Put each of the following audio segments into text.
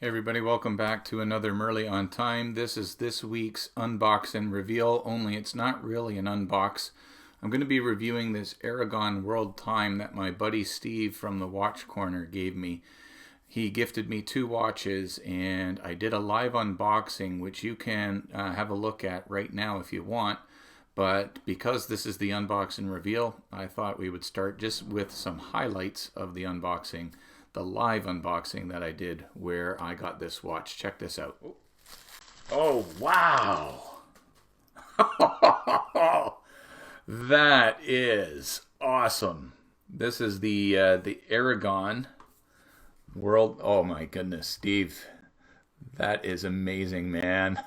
Hey everybody, welcome back to another Merly on Time. This is this week's unbox and reveal, only it's not really an unbox. I'm going to be reviewing this Aragon World Time that my buddy Steve from the Watch Corner gave me. He gifted me 2 watches and I did a live unboxing which you can have a look at right now if you want. But because this is the unbox and reveal, I thought we would start just with some highlights of the unboxing. The live unboxing that I did where I got this watch. Check this out. Oh, wow. That is awesome. This is the Aragon World. Oh my goodness, Steve. That is amazing, man.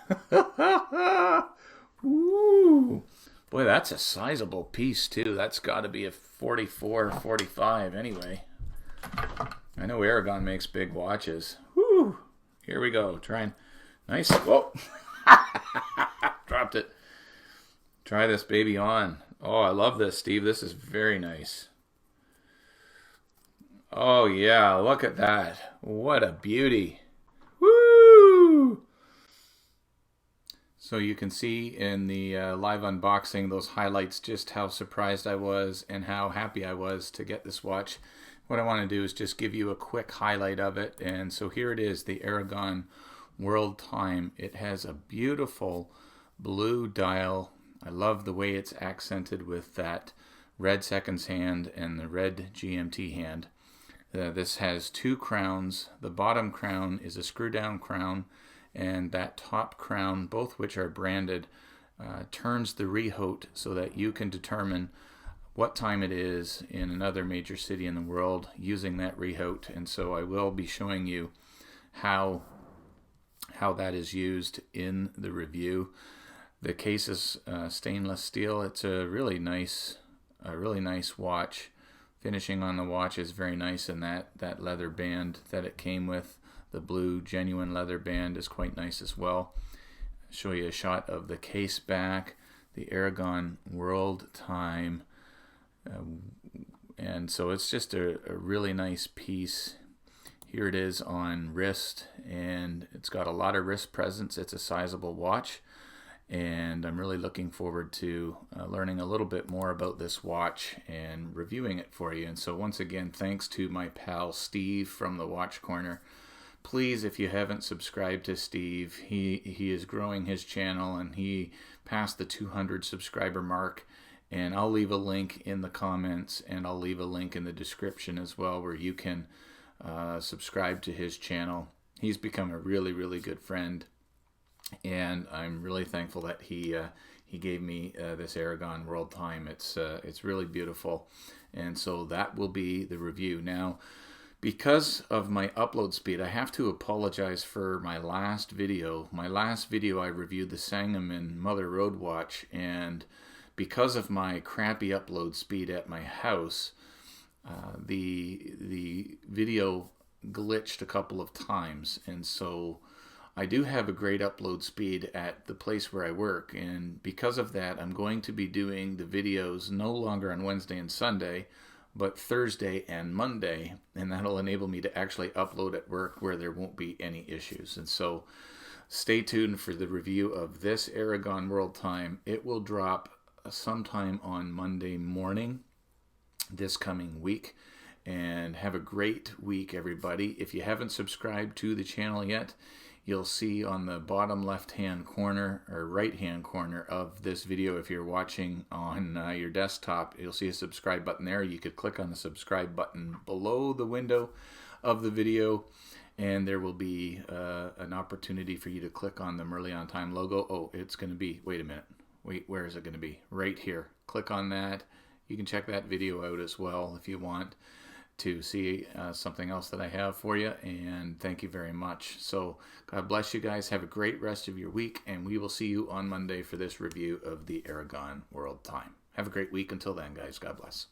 Woo. Boy, that's a sizable piece too. That's got to be a 44 or 45 anyway. I know Aragon makes big watches. Woo! Here we go. Trying. Nice. Whoa. Dropped it. Try this baby on. Oh, I love this, Steve. This is very nice. Oh, yeah. Look at that. What a beauty. Woo! So you can see in the live unboxing those highlights just how surprised I was and how happy I was to get this watch. What I want to do is just give you a quick highlight of it. And so here it is, the Aragon World Time. It has a beautiful blue dial. I love the way it's accented with that red seconds hand and the red GMT hand. This has 2 crowns. The bottom crown is a screw down crown, and that top crown, both which are branded, turns the rehaut so that you can determine what time it is in another major city in the world using that rehaut. And so I will be showing you how that is used in the review. The case is stainless steel. It's a really nice watch. Finishing on the watch is very nice, and that leather band that it came with, the blue genuine leather band, is quite nice as well. I'll show you a shot of the case back, the Aragon World Time. And so it's just a really nice piece. Here it is on wrist, and it's got a lot of wrist presence. It's a sizable watch, and I'm really looking forward to learning a little bit more about this watch and reviewing it for you. And so once again, thanks to my pal Steve from the Watch Corner. Please, if you haven't subscribed to Steve, he is growing his channel, and he passed the 200 subscriber mark. And I'll leave a link in the comments, and I'll leave a link in the description as well where you can subscribe to his channel. He's become a really, really good friend, and I'm really thankful that he gave me this Aragon World Time. It's really beautiful, and so that will be the review. Now, because of my upload speed, I have to apologize for my last video. My last video I reviewed the Sangeman Mother Road watch, and because of my crappy upload speed at my house, the video glitched a couple of times, and so I do have a great upload speed at the place where I work, and because of that, I'm going to be doing the videos no longer on Wednesday and Sunday, but Thursday and Monday, and that'll enable me to actually upload at work where there won't be any issues. And so stay tuned for the review of this Aragon World Time. It will drop sometime on Monday morning this coming week. And have a great week, everybody. If you haven't subscribed to the channel yet, you'll see on the bottom left-hand corner or right-hand corner of this video, if you're watching on your desktop, you'll see a subscribe button there. You could click on the subscribe button below the window of the video, and there will be an opportunity for you to click on the Merly on Time logo. Oh, it's going to be, wait a minute. Wait, where is it going to be? Right here. Click on that. You can check that video out as well if you want to see something else that I have for you. And thank you very much. So God bless you guys. Have a great rest of your week, and we will see you on Monday for this review of the Aragon World Time. Have a great week until then, guys. God bless.